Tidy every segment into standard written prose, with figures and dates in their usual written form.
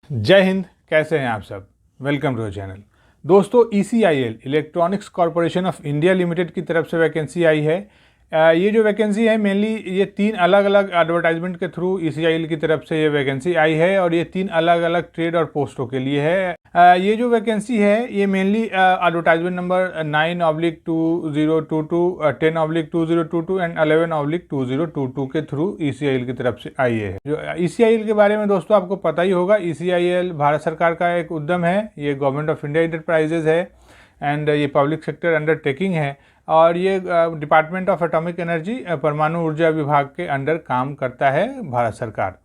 जय हिंद। कैसे हैं आप सब? Welcome to channel. दोस्तों, ECIL electronics corporation of India limited की तरफ से वैकेंसी आई है। ये जो वैकेंसी है मेनली ये 3 अलग अलग एडवर्टाइजमेंट के थ्रू ECIL की तरफ से ये वैकेंसी आई है और ये 3 अलग अलग ट्रेड और पोस्टों के लिए है। ये जो वैकेंसी है ये मेनली एडवर्टाइजमेंट नंबर 9/2022, 10/2022 एंड 11/2022 के थ्रू ECIL की तरफ से आई है। जो ECIL के बारे में दोस्तों आपको पता ही होगा, ECIL भारत सरकार का एक उद्यम है। ये गवर्नमेंट ऑफ इंडिया इंटरप्राइजेज है एंड ये पब्लिक सेक्टर अंडरटेकिंग है और ये डिपार्टमेंट ऑफ एटॉमिक एनर्जी परमाणु ऊर्जा विभाग के अंडर काम करता है भारत सरकार।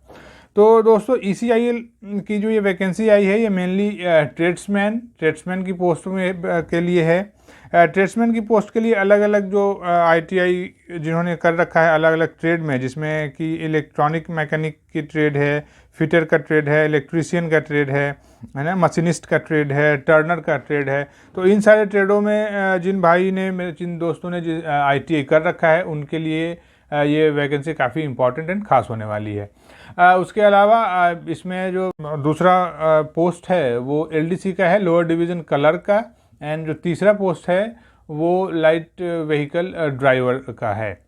तो दोस्तों, ECIL की जो ये वैकेंसी आई है ये मेनली ट्रेड्समैन की पोस्ट में के लिए है। ट्रेड्समैन की पोस्ट के लिए अलग अलग जो ITI जिन्होंने कर रखा है अलग अलग ट्रेड में, जिसमें कि इलेक्ट्रॉनिक मैकेनिक की ट्रेड है, फिटर का ट्रेड है, इलेक्ट्रीशियन का ट्रेड है ना, मशीनिस्ट का ट्रेड है, टर्नर का ट्रेड है। तो इन सारे ट्रेडों में जिन दोस्तों ने ITI कर रखा है उनके लिए ये वैकेंसी काफ़ी इंपॉर्टेंट एंड खास होने वाली है। उसके अलावा इसमें जो दूसरा पोस्ट है वो LDC का है, लोअर डिवीज़न कलर का, एंड जो तीसरा पोस्ट है वो लाइट व्हीकल ड्राइवर का है।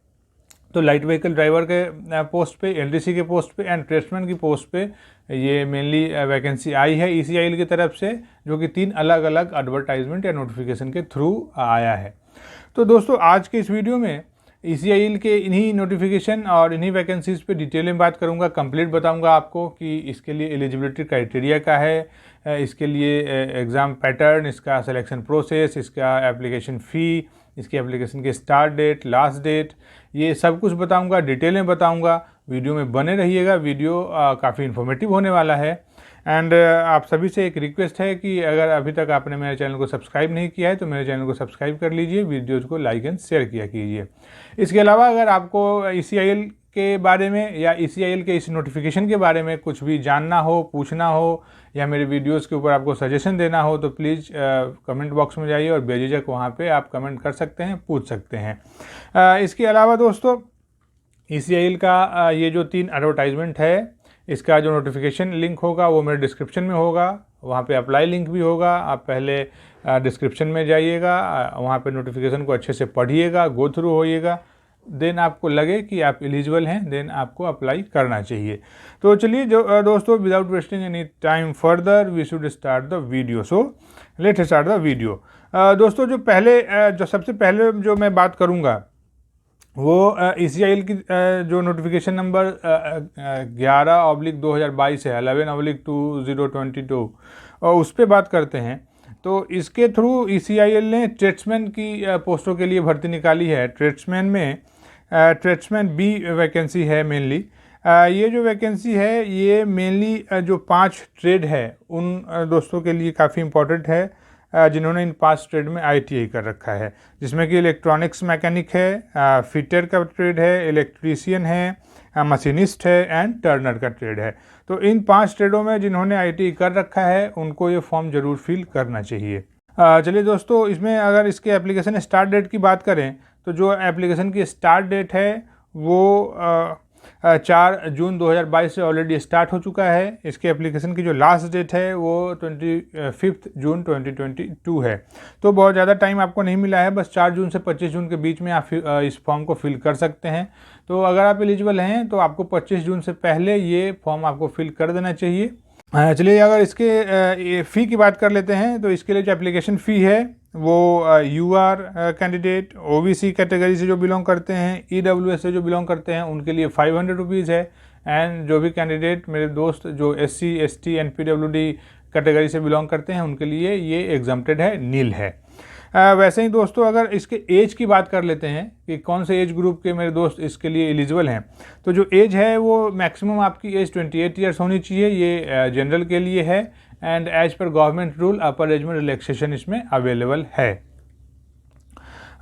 तो लाइट व्हीकल ड्राइवर के पोस्ट पे, LDC के पोस्ट पे एंड ट्रेड्समैन की पोस्ट पे ये मेनली वैकेंसी आई है ECIL की तरफ से, जो कि 3 अलग अलग एडवर्टाइजमेंट या नोटिफिकेशन के थ्रू आया है। तो दोस्तों, आज के इस वीडियो में ECIL के इन्हीं नोटिफिकेशन और इन्हीं वैकेंसीज़ पे डिटेल में बात करूंगा, कंप्लीट बताऊंगा आपको कि इसके लिए एलिजिबिलिटी क्राइटेरिया क्या है, इसके लिए एग्ज़ाम पैटर्न, इसका सिलेक्शन प्रोसेस, इसका एप्लीकेशन फ़ी, इसकी एप्लीकेशन की स्टार्ट डेट, लास्ट डेट, ये सब कुछ बताऊंगा, डिटेल में बताऊंगा। वीडियो में बने रहिएगा, वीडियो काफ़ी इन्फॉर्मेटिव होने वाला है। एंड आप सभी से एक रिक्वेस्ट है कि अगर अभी तक आपने मेरे चैनल को सब्सक्राइब नहीं किया है तो मेरे चैनल को सब्सक्राइब कर लीजिए, वीडियोज़ को लाइक एंड शेयर किया कीजिए। इसके अलावा अगर आपको ECIL के बारे में या ECIL के इस नोटिफिकेशन के बारे में कुछ भी जानना हो, पूछना हो या मेरे वीडियोस के ऊपर आपको सजेशन देना हो तो प्लीज़ कमेंट बॉक्स में जाइए और बेझिझक वहाँ पे आप कमेंट कर सकते हैं, पूछ सकते हैं। इसके अलावा दोस्तों, ECIL का ये जो 3 एडवर्टाइजमेंट है, इसका जो नोटिफिकेशन लिंक होगा वो मेरे डिस्क्रिप्शन में होगा, वहाँ पे अप्लाई लिंक भी होगा। आप पहले डिस्क्रिप्शन में जाइएगा, वहाँ पे नोटिफिकेशन को अच्छे से पढ़िएगा, गो थ्रू होइएगा, देन आपको लगे कि आप एलिजिबल हैं, देन आपको अप्लाई करना चाहिए। तो चलिए दोस्तों, without wasting any time further we should start the video. So let's start the video. दोस्तों, जो सबसे पहले जो मैं बात करूँगा वो ECIL की जो नोटिफिकेशन नंबर 11/2022 है, 11/2022, और उस पर बात करते हैं। तो इसके थ्रू ECIL ने ट्रेड्समैन की पोस्टों के लिए भर्ती निकाली है। ट्रेड्समैन में ट्रेड्समैन B वैकेंसी है मेनली। ये जो वैकेंसी है ये मेनली जो 5 ट्रेड है उन दोस्तों के लिए काफ़ी इम्पोर्टेंट है जिन्होंने इन 5 ट्रेड में ITI कर रखा है, जिसमें कि इलेक्ट्रॉनिक्स मैकेनिक है, फिटर का ट्रेड है, इलेक्ट्रीशियन है, मशीनिस्ट है एंड टर्नर का ट्रेड है। तो इन 5 ट्रेडों में जिन्होंने ITI कर रखा है उनको ये फॉर्म ज़रूर फिल करना चाहिए। चलिए दोस्तों, इसमें अगर इसके एप्लीकेशन स्टार्ट डेट की बात करें तो जो एप्लीकेशन की स्टार्ट डेट है वो 4 जून 2022 से ऑलरेडी स्टार्ट हो चुका है। इसके एप्लीकेशन की जो लास्ट डेट है वो 25 जून 2022 है। तो बहुत ज़्यादा टाइम आपको नहीं मिला है, बस 4 जून से 25 जून के बीच में आप इस फॉर्म को फिल कर सकते हैं। तो अगर आप एलिजिबल हैं तो आपको 25 जून से पहले ये फॉर्म आपको फिल कर देना चाहिए। चलिए, अगर इसके फ़ी की बात कर लेते हैं तो इसके लिए जो एप्लीकेशन फ़ी है वो UR कैंडिडेट, OBC कैटेगरी से जो बिलोंग करते हैं, EWS से जो बिलोंग करते हैं उनके लिए 500 रुपीज़ है। एंड जो भी कैंडिडेट मेरे दोस्त जो SC ST NPWD कैटेगरी से बिलोंग करते हैं उनके लिए ये एग्जम्प्टेड है, नील है। वैसे ही दोस्तों, अगर इसके एज की बात कर लेते हैं कि कौन से एज ग्रुप के मेरे दोस्त इसके लिए एलिजिबल हैं, तो जो एज है वो मैक्सिमम आपकी एज 28 ईयर्स होनी चाहिए। ये जनरल के लिए है and as per government rule upper age में रिलैक्सेशन इसमें अवेलेबल है।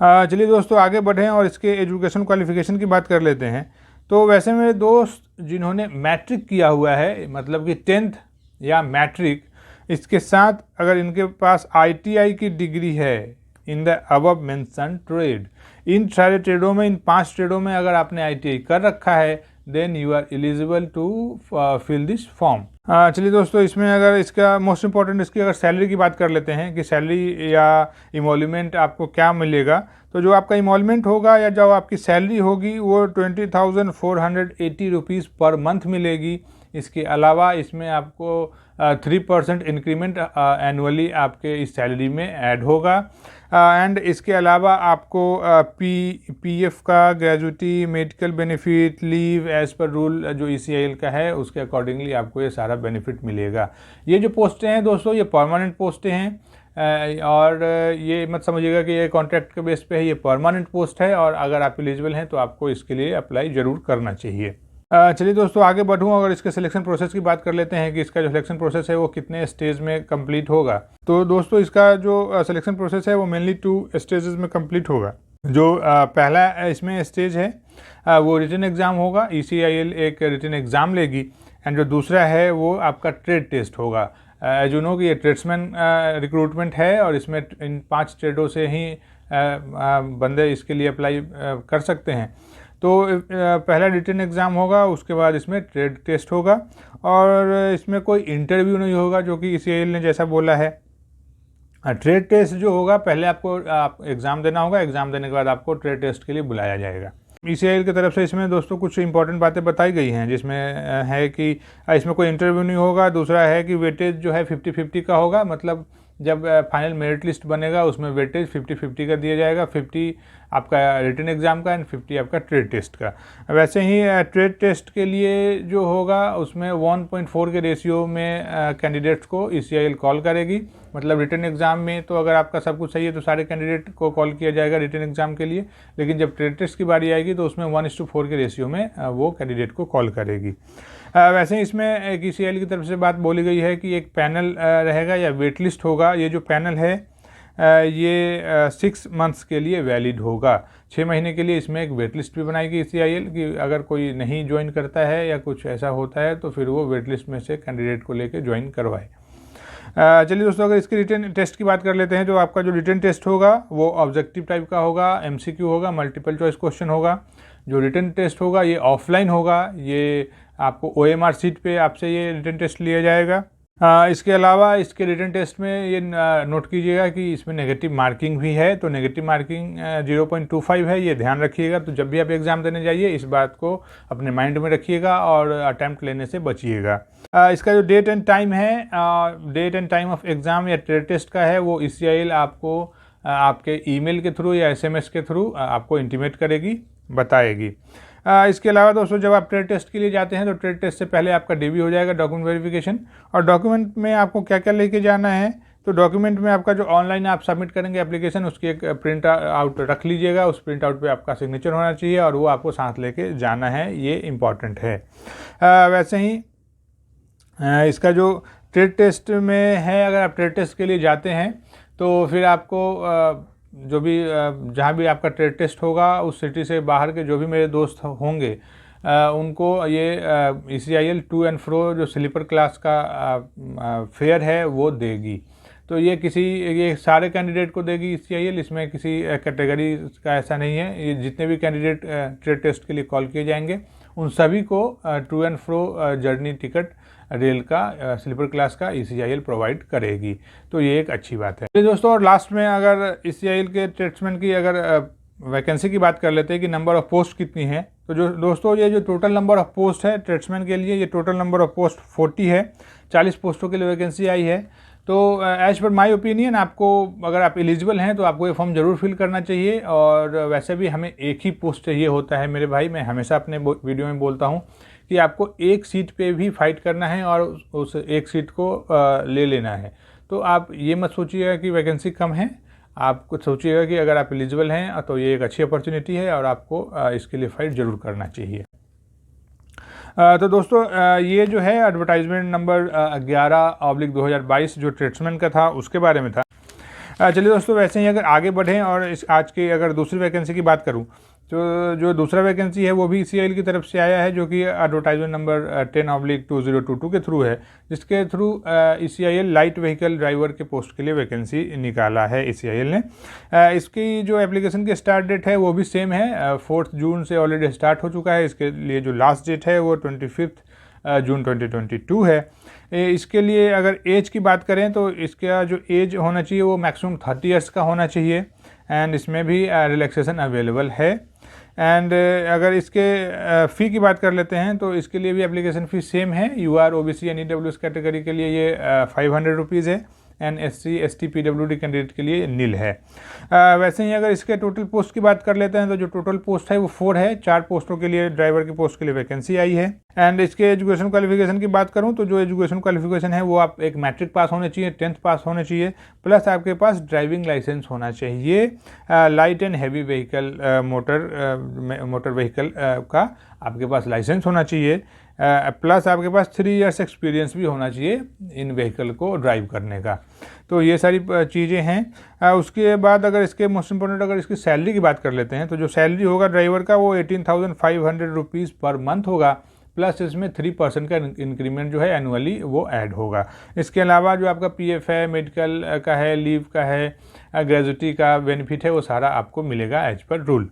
चलिए दोस्तों, आगे बढ़ें और इसके एजुकेशन क्वालिफिकेशन की बात कर लेते हैं। तो वैसे मेरे दोस्त जिन्होंने मैट्रिक किया हुआ है, मतलब कि 10th या मैट्रिक, इसके साथ अगर इनके पास ITI की डिग्री है in the above mention trade, इन सारे ट्रेडों में, इन 5 ट्रेडों में अगर आपने ITI कर रखा है then you are eligible to fill this form. चलिए दोस्तों, इसमें अगर इसका मोस्ट इम्पॉर्टेंट इसकी अगर सैलरी की बात कर लेते हैं कि सैलरी या इमोल्यूमेंट आपको क्या मिलेगा, तो जो आपका इमोल्यूमेंट होगा या जो आपकी सैलरी होगी वो 20,480 रुपीज़ पर मंथ मिलेगी। इसके अलावा इसमें आपको 3% इंक्रीमेंट एनुअली आपके इस सैलरी में ऐड होगा। एंड इसके अलावा आपको पीएफ का, gratuity, medical benefit, leave as per rule जो ECIL का है उसके अकॉर्डिंगली आपको ये सारा बेनिफिट मिलेगा। ये जो पोस्टें हैं दोस्तों, ये परमानेंट पोस्टें हैं और ये मत समझिएगा कि ये कॉन्ट्रैक्ट के बेस पे है, ये परमानेंट पोस्ट है और अगर आप एलिजिबल हैं तो आपको इसके लिए अप्लाई ज़रूर करना चाहिए। चलिए दोस्तों, आगे बढ़ूँ और इसके सिलेक्शन प्रोसेस की बात कर लेते हैं कि इसका जो सिलेक्शन प्रोसेस है वो कितने स्टेज में कंप्लीट होगा। तो दोस्तों, इसका जो सिलेक्शन प्रोसेस है वो मेनली 2 स्टेजेस में कंप्लीट होगा। जो पहला इसमें स्टेज है वो रिटन एग्ज़ाम होगा। ECIL एक रिटन एग्ज़ाम लेगी। एंड जो दूसरा है वो आपका ट्रेड टेस्ट होगा। एज यू नो कि ये ट्रेड्समैन रिक्रूटमेंट है और इसमें इन 5 ट्रेडों से ही बंदे इसके लिए अप्लाई कर सकते हैं। तो पहला रिटन एग्ज़ाम होगा, उसके बाद इसमें ट्रेड टेस्ट होगा और इसमें कोई इंटरव्यू नहीं होगा जो कि ECIL ने जैसा बोला है। ट्रेड टेस्ट जो होगा, पहले आपको एग्ज़ाम देना होगा, एग्ज़ाम देने के बाद आपको ट्रेड टेस्ट के लिए बुलाया जाएगा। ECIL की तरफ से इसमें दोस्तों कुछ इंपॉर्टेंट बातें बताई गई हैं, जिसमें है कि इसमें कोई इंटरव्यू नहीं होगा। दूसरा है कि वेटेज जो है 50-50 का होगा, मतलब जब फाइनल मेरिट लिस्ट बनेगा उसमें वेटेज 50-50 का दिया जाएगा। 50 आपका रिटन एग्ज़ाम का एंड 50 आपका ट्रेड टेस्ट का। वैसे ही ट्रेड टेस्ट के लिए जो होगा उसमें 1.4 के रेशियो में कैंडिडेट्स को ECIL कॉल करेगी। मतलब रिटन एग्ज़ाम में तो अगर आपका सब कुछ सही है तो सारे कैंडिडेट को कॉल किया जाएगा रिटन एग्ज़ाम के लिए, लेकिन जब ट्रेड टेस्ट की बारी आएगी तो उसमें 1:4 के रेशियो में वो कैंडिडेट को कॉल करेगी। वैसे ही इसमें एक ECIL की तरफ से बात बोली गई है कि एक पैनल रहेगा या वेट लिस्ट होगा। ये जो पैनल है ये 6 मंथ्स के लिए वैलिड होगा। 6 महीने के लिए इसमें एक वेट लिस्ट भी बनाएगी ECIL कि अगर कोई नहीं ज्वाइन करता है या कुछ ऐसा होता है तो फिर वो वेट लिस्ट में से कैंडिडेट को लेकर ज्वाइन करवाए। चलिए दोस्तों, अगर इसकी रिटन टेस्ट की बात कर लेते हैं, तो आपका जो रिटन टेस्ट होगा वो ऑब्जेक्टिव टाइप का होगा, MCQ होगा, मल्टीपल चॉइस क्वेश्चन होगा। जो रिटन टेस्ट होगा ये ऑफलाइन होगा, ये आपको OMR सीट पे आपसे ये रिटन टेस्ट लिया जाएगा। इसके अलावा इसके रिटन टेस्ट में ये नोट कीजिएगा कि इसमें नेगेटिव मार्किंग भी है। तो नेगेटिव मार्किंग 0.25 है, ये ध्यान रखिएगा। तो जब भी आप एग्ज़ाम देने जाइए इस बात को अपने माइंड में रखिएगा और अटैम्प्ट लेने से बचिएगा। इसका जो डेट एंड टाइम है, date and time of exam या ट्रेड टेस्ट का है, वो ECIL आपको आपके ईमेल के थ्रू या SMS के थ्रू आपको इंटीमेट करेगी, बताएगी। इसके अलावा दोस्तों, जब आप ट्रेड टेस्ट के लिए जाते हैं तो ट्रेड टेस्ट से पहले आपका DV हो जाएगा, डॉक्यूमेंट वेरिफिकेशन। और डॉक्यूमेंट में आपको क्या क्या लेके जाना है, तो डॉक्यूमेंट में आपका जो ऑनलाइन आप सबमिट करेंगे एप्लीकेशन, उसकी एक प्रिंट आउट रख लीजिएगा। उस प्रिंट आउट पर आपका सिग्नेचर होना चाहिए और वो आपको साथ लेके जाना है, ये इम्पॉर्टेंट है। वैसे ही इसका जो ट्रेड टेस्ट में है, अगर आप ट्रेड टेस्ट के लिए जाते हैं तो फिर आपको जो भी जहाँ भी आपका ट्रेड टेस्ट होगा उस सिटी से बाहर के जो भी मेरे दोस्त होंगे उनको ये ECIL टू एंड फ्रो जो स्लीपर क्लास का फेयर है वो देगी। तो ये सारे कैंडिडेट को देगी ECIL, इसमें किसी कैटेगरी का ऐसा नहीं है। ये जितने भी कैंडिडेट ट्रेड टेस्ट के लिए कॉल किए जाएंगे उन सभी को to and fro journey ticket rail का स्लीपर क्लास का ECIL प्रोवाइड करेगी। तो ये एक अच्छी बात है। तो दोस्तों, और लास्ट में अगर ECIL के ट्रेड्समैन की अगर वैकेंसी की बात कर लेते हैं कि नंबर ऑफ पोस्ट कितनी है, तो जो दोस्तों ये जो टोटल नंबर ऑफ पोस्ट है ट्रेड्समैन के लिए, ये टोटल नंबर ऑफ पोस्ट 40 है। 40 पोस्टों के लिए वैकेंसी आई है। तो एज पर माई ओपिनियन, आपको अगर आप एलिजिबल हैं तो आपको ये फॉर्म ज़रूर फिल करना चाहिए। और वैसे भी हमें एक ही पोस्ट चाहिए होता है मेरे भाई, मैं हमेशा अपने वीडियो में बोलता हूँ कि आपको एक सीट पे भी फाइट करना है और उस एक सीट को ले लेना है। तो आप ये मत सोचिएगा कि वैकेंसी कम है, आप कुछ सोचिएगा कि अगर आप एलिजिबल हैं तो ये एक अच्छी अपॉर्चुनिटी है और आपको इसके लिए फाइट ज़रूर करना चाहिए। तो दोस्तों, ये जो है एडवर्टाइजमेंट नंबर 11/2022 जो ट्रेड्समैन का था उसके बारे में था। चलिए दोस्तों, वैसे ही अगर आगे बढ़ें और इस आज की अगर दूसरी वैकेंसी की बात करूं, तो जो दूसरा वैकेंसी है वो भी ECIL की तरफ से आया है, जो कि एडवर्टाइजमेंट नंबर 10/2022 के थ्रू है, जिसके through ECIL light vehicle driver के पोस्ट के लिए वैकेंसी निकाला है ECIL ने। इसकी जो एप्लीकेशन की स्टार्ट डेट है वो भी सेम है, 4 जून से ऑलरेडी स्टार्ट हो चुका है। इसके लिए जो लास्ट डेट है वो 25 जून 2022 है। इसके लिए अगर एज की बात करें तो इसका जो एज होना चाहिए वो मैक्सिमम 30 ईयर्स का होना चाहिए एंड इसमें भी रिलैक्सेशन अवेलेबल है। एंड अगर इसके फ़ी की बात कर लेते हैं तो इसके लिए भी एप्लीकेशन फ़ी सेम है। UR OBC and EWS category के लिए ये 500 रुपीज़ है and SC ST PWD candidate के लिए नील है। वैसे ही अगर इसके टोटल पोस्ट की बात कर लेते हैं तो जो टोटल पोस्ट है वो 4 है। 4 पोस्टों के लिए ड्राइवर की पोस्ट के लिए वैकेंसी आई है। एंड इसके एजुकेशन क्वालिफिकेशन की बात करूं तो जो एजुकेशन क्वालिफिकेशन है वो आप एक मैट्रिक पास होने चाहिए, 10th पास होने चाहिए, प्लस आपके पास ड्राइविंग लाइसेंस होना चाहिए। Light and heavy vehicle motor vehicle का आपके पास लाइसेंस होना चाहिए, प्लस आपके पास 3 इयर्स एक्सपीरियंस भी होना चाहिए इन व्हीकल को ड्राइव करने का। तो ये सारी चीज़ें हैं। उसके बाद अगर इसके मोस्ट इंपॉर्टेंट अगर इसकी सैलरी की बात कर लेते हैं तो जो सैलरी होगा ड्राइवर का वो 18,500 रुपीज़ पर मंथ होगा, प्लस इसमें 3% का इंक्रीमेंट जो है एनुअली वो ऐड होगा। इसके अलावा जो आपका PF है, मेडिकल का है, लीव का है, ग्रेजुटी का बेनिफिट है, वो सारा आपको मिलेगा एज पर रूल।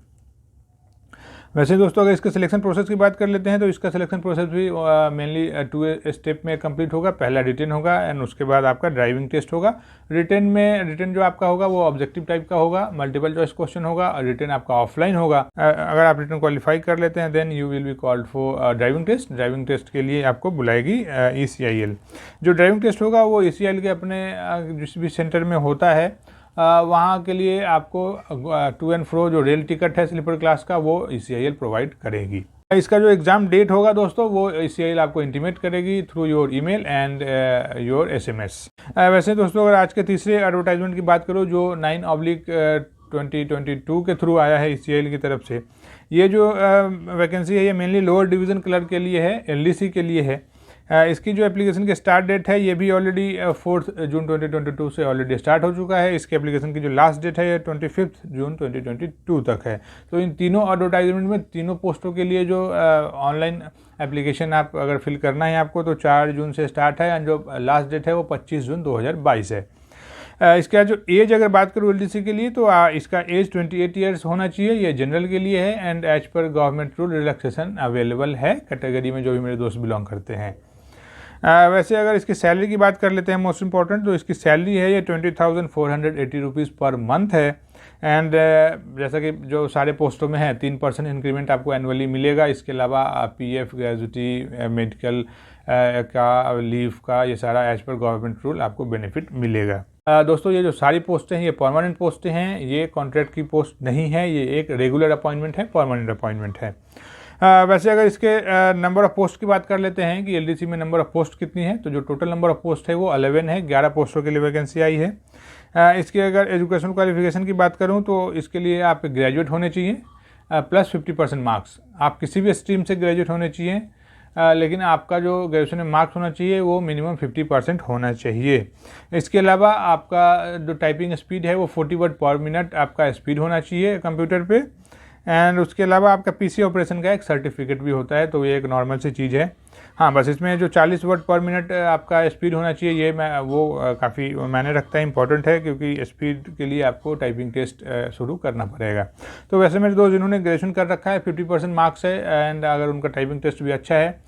वैसे दोस्तों अगर इसके सिलेक्शन प्रोसेस की बात कर लेते हैं तो इसका सिलेक्शन प्रोसेस भी मेनली 2 स्टेप में कंप्लीट होगा। पहला रिटन होगा एंड उसके बाद आपका ड्राइविंग टेस्ट होगा। रिटन जो आपका होगा वो ऑब्जेक्टिव टाइप का होगा, मल्टीपल चॉइस क्वेश्चन होगा और रिटन आपका ऑफलाइन होगा। अगर आप रिटन क्वालिफाई कर लेते हैं then you will be called for driving test. Driving test के लिए आपको बुलाएगी ECIL। जो ड्राइविंग टेस्ट होगा वो ECIL के अपने जिस भी सेंटर में होता है वहाँ के लिए आपको टू एंड फ्रो जो रेल टिकट है स्लीपर क्लास का वो ECIL प्रोवाइड करेगी। इसका जो एग्ज़ाम डेट होगा दोस्तों वो ECIL आपको इंटीमेट करेगी through your email and your SMS। वैसे दोस्तों अगर आज के तीसरे एडवर्टाइजमेंट की बात करूँ जो 9/2022 के थ्रू आया है ECIL की तरफ से, ये जो वैकेंसी है ये मेनली लोअर डिवीज़न क्लर्क के लिए है, LDC के लिए है। इसकी जो एप्लीकेशन की स्टार्ट डेट है ये भी ऑलरेडी 4 जून 2022 से ऑलरेडी स्टार्ट हो चुका है। इसके एप्लीकेशन की जो लास्ट डेट है ये 25 जून 2022 तक है। तो इन तीनों एडवर्टाइजमेंट में तीनों पोस्टों के लिए जो ऑनलाइन एप्लीकेशन आप अगर फिल करना है आपको तो 4 जून से स्टार्ट है एंड जो लास्ट डेट है वो 25 जून 2022 है। इसका जो एज अगर बात करूँ LDC के लिए तो इसका एज 28 ईयर्स होना चाहिए, ये जनरल के लिए है and as per government rule relaxation available है कैटेगरी में जो भी मेरे दोस्त बिलोंग करते हैं। वैसे अगर इसकी सैलरी की बात कर लेते हैं मोस्ट इंपॉर्टेंट तो इसकी सैलरी है ये 20,480 रुपीज़ पर मंथ है। एंड जैसा कि जो सारे पोस्टों में है 3% इंक्रीमेंट आपको एनुअली मिलेगा। इसके अलावा PF, ग्रेजुटी, मेडिकल का, लीव का, ये सारा एज पर गवर्नमेंट रूल आपको बेनिफिट मिलेगा। दोस्तों ये जो सारी पोस्टें हैं ये परमानेंट पोस्टें हैं, ये कॉन्ट्रैक्ट की पोस्ट नहीं है, ये एक रेगुलर अपॉइंटमेंट है, परमानेंट अपॉइंटमेंट है। वैसे अगर इसके नंबर ऑफ पोस्ट की बात कर लेते हैं कि LDC में नंबर ऑफ पोस्ट कितनी है तो जो टोटल नंबर ऑफ पोस्ट है वो 11 है, 11 पोस्टों के लिए वैकेंसी आई है। इसके अगर एजुकेशन क्वालिफिकेशन की बात करूं तो इसके लिए आप ग्रेजुएट होने चाहिए प्लस 50% मार्क्स। आप किसी भी स्ट्रीम से ग्रेजुएट होने चाहिए लेकिन आपका जो ग्रेजुएशन में मार्क्स होना चाहिए वो मिनिमम 50% होना चाहिए। इसके अलावा आपका जो टाइपिंग स्पीड है वो 40 वर्ड पर मिनट आपका स्पीड होना चाहिए कंप्यूटर पे। एंड उसके अलावा आपका PC ऑपरेशन का एक सर्टिफिकेट भी होता है, तो ये एक नॉर्मल सी चीज़ है। हाँ बस इसमें जो 40 वर्ड पर मिनट आपका स्पीड होना चाहिए ये वो काफ़ी मायने रखता है, इंपॉर्टेंट है क्योंकि स्पीड के लिए आपको टाइपिंग टेस्ट शुरू करना पड़ेगा। तो वैसे मेरे दोस्त जिन्होंने ग्रेजुएशन कर रखा है 50% मार्क्स है एंड अगर उनका टाइपिंग टेस्ट भी अच्छा है,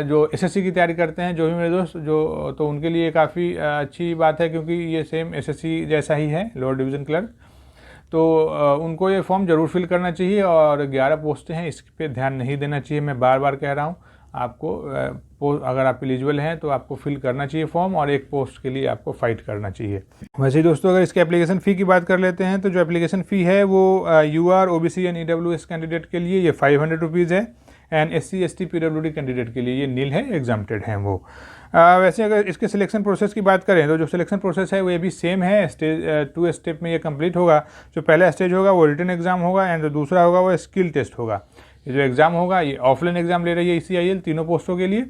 जो SSC की तैयारी करते हैं जो भी मेरे दोस्त जो, तो उनके लिए काफ़ी अच्छी बात है क्योंकि ये सेम SSC जैसा ही है, लोअर डिवीज़न क्लर्क। तो उनको ये फॉर्म ज़रूर फिल करना चाहिए और 11 पोस्टें हैं, इस पे ध्यान नहीं देना चाहिए। मैं बार बार कह रहा हूँ आपको अगर आप एलिजिबल हैं तो आपको फिल करना चाहिए फॉर्म और एक पोस्ट के लिए आपको फाइट करना चाहिए। वैसे ही दोस्तों अगर इसके एप्लीकेशन फ़ी की बात कर लेते हैं तो जो एप्लीकेशन फ़ी है वो UR OBC and EWS candidate के लिए ये 500 रुपीज़ है and SC ST PWD candidate के लिए ये नील है, एग्जाम्प्टेड हैं वो। वैसे अगर इसके सिलेक्शन प्रोसेस की बात करें तो जो सिलेक्शन प्रोसेस है वो ये भी सेम है, 2 स्टेप में ये कंप्लीट होगा। जो पहला स्टेज होगा वो रिटन एग्जाम होगा एंड जो दूसरा होगा वो स्किल टेस्ट होगा। ये जो एग्ज़ाम होगा ये ऑफलाइन एग्जाम ले रही है ECIL तीनों पोस्टों के लिए।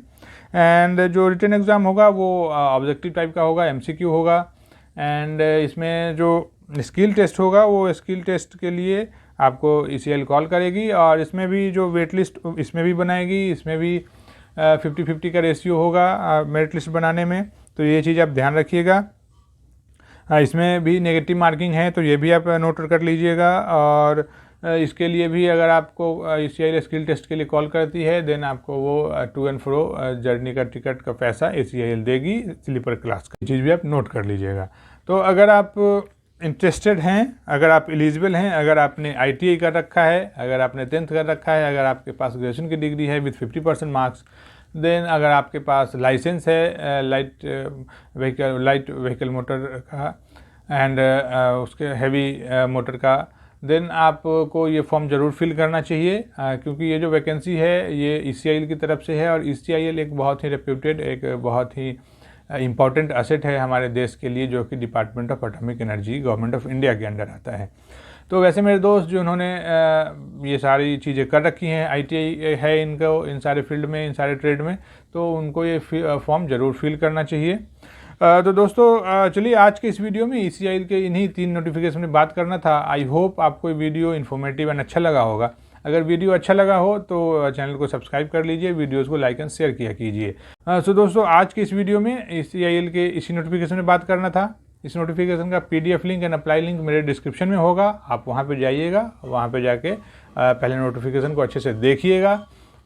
एंड जो रिटन एग्ज़ाम होगा वो ऑब्जेक्टिव टाइप का होगा, MCQ होगा। एंड इसमें जो स्किल टेस्ट होगा वो स्किल टेस्ट के लिए आपको ECIL कॉल करेगी और इसमें भी जो वेट लिस्ट इसमें भी बनाएगी, इसमें भी 50-50 का रेशियो होगा मेरिट लिस्ट बनाने में, तो ये चीज़ आप ध्यान रखिएगा। इसमें भी नेगेटिव मार्किंग है तो ये भी आप नोट कर लीजिएगा। और इसके लिए भी अगर आपको ACIL स्किल टेस्ट के लिए कॉल करती है देन आपको वो टू एंड फ्रो जर्नी का टिकट का पैसा ACIL देगी, स्लीपर क्लास का। चीज़ भी आप नोट कर लीजिएगा। तो अगर आप इंटरेस्टेड हैं, अगर आप एलिजिबल हैं, अगर आपने ITI कर रखा है, अगर आपने 10th कर रखा है, अगर आपके पास ग्रेजुएशन की डिग्री है विथ 50% मार्क्स, देन अगर आपके पास लाइसेंस है लाइट व्हीकल मोटर का एंड उसके हैवी मोटर का, देन आपको ये फॉर्म ज़रूर फिल करना चाहिए क्योंकि ये जो वैकेंसी है ये ECIL की तरफ से है और ECIL एक बहुत ही रेप्यूटेड, एक बहुत ही इम्पॉर्टेंट एसेट है हमारे देश के लिए, जो कि department of atomic energy government of India के अंडर आता है। तो वैसे मेरे दोस्त जो उन्होंने ये सारी चीज़ें कर रखी हैं, ITI है इनको इन सारे फील्ड में, इन सारे ट्रेड में, तो उनको ये फॉर्म ज़रूर फिल करना चाहिए। तो दोस्तों चलिए आज के इस वीडियो में ECIL के इन्हीं 3 नोटिफिकेशन में बात करना था। आई होप आपको ये वीडियो इन्फॉर्मेटिव एंड अच्छा लगा होगा। अगर वीडियो अच्छा लगा हो तो चैनल को सब्सक्राइब कर लीजिए, वीडियोस को लाइक एंड शेयर किया कीजिए। सो दोस्तों आज के इस वीडियो में ECIL के इसी नोटिफिकेशन में बात करना था। इस नोटिफिकेशन का PDF link and apply link मेरे डिस्क्रिप्शन में होगा, आप वहाँ पे जाइएगा, वहाँ पे जाके पहले नोटिफिकेशन को अच्छे से देखिएगा,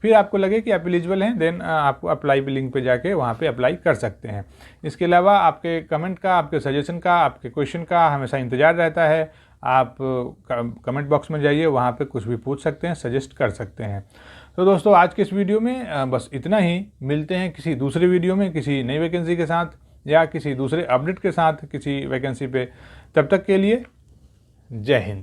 फिर आपको लगे कि आप एलिजिबल हैं देन आपको अप्लाई लिंक पे जाके वहाँ पे अप्लाई कर सकते हैं। इसके अलावा आपके कमेंट का, आपके सजेशन का, आपके क्वेश्चन का हमेशा इंतज़ार रहता है। आप कमेंट बॉक्स में जाइए, वहाँ पे कुछ भी पूछ सकते हैं, सजेस्ट कर सकते हैं। तो दोस्तों आज के इस वीडियो में बस इतना ही। मिलते हैं किसी दूसरे वीडियो में किसी नई वैकेंसी के साथ या किसी दूसरे अपडेट के साथ किसी वैकेंसी पे। तब तक के लिए जय हिंद।